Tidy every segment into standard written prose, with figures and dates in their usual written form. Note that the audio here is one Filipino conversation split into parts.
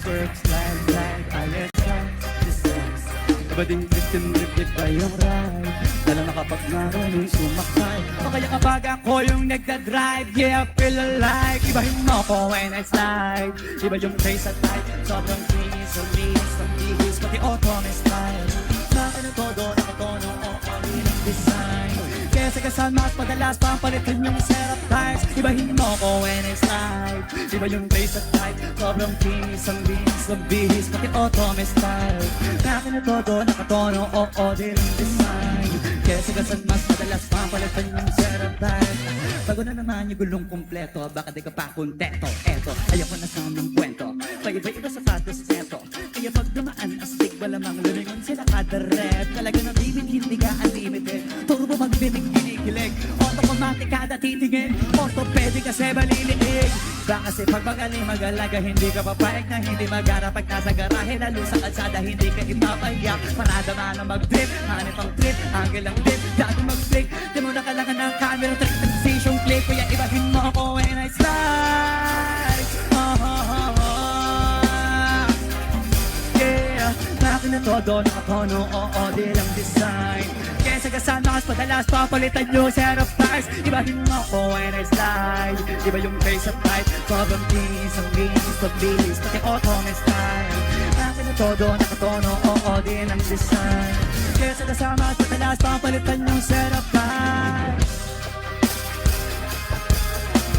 twerk, slide, ayos lang, designs. Iba din trip ba yung ride? Lalo na kapag marunong sumakay. O kaya kapag ako yung nagdadrive, yeah, I feel alive. Ibahin mo ko when I slide. Iba yung face at height, sobrang kinis, ang linis, ang bihis, pati auto may style. Sa akin ang todo, nakatono, nilang design. Kaya sa kasal mas padalas pampalitan yung setup times. Ibahin mo ko when I slide. Iba yung face at height, sobrang kinis, ang linis, ang bihis, pati auto may style. Sa akin ang todo, nakatono, nilang design. Kaya sa kasal mas madalas pampalitan yung setup times. Bago na naman yung gulong kumpleto, baka di ka pa kontento. Eto, ayoko na sanang kwento, paiba-iba sapatos neto. Kaya pag dumaan astig, malamang lumingon sila kada rep. Talaga na bibig, hindi ka unlimited. Turbo magbibig, kinikilig. Automatic kada titingin, orthopedic kasi maliliig. Baka kasi pag magaling mag-alaga, hindi ka papayag na hindi mag-ara. Pag nasa garahe, lalo sa kalsada, hindi ka ipapayak. Parada man ang mag-trip, hanip ang trip, angle ang dip, dati mag-flick. Di mo na kailangan ng camera, trick, transition click. Kaya ibahin mo ako when I slide. Yeah, nakin na todo, nakatono, di lang design. Kaya sa kasama mas padalas papalitan yung setup times. Ibahin mo ako when I slide. Iba yung face at height, sobrang kinis, ang linis, pagbilis, pati auto may style. Nakin na todo, nakatono, di lang design. Kaya sa kasama mas padalas papalitan yung setup times.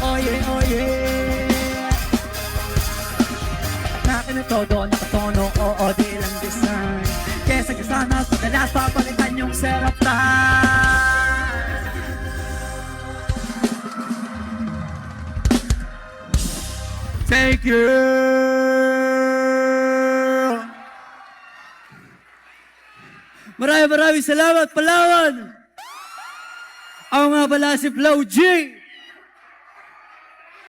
Oh yeah. Nakin na todo, nakatono, di lang design. Kaya sa kasama mas padalas papalitan yung setup time. Thank you. Maraming salamat, Palawan. Ako nga pala si Flow G.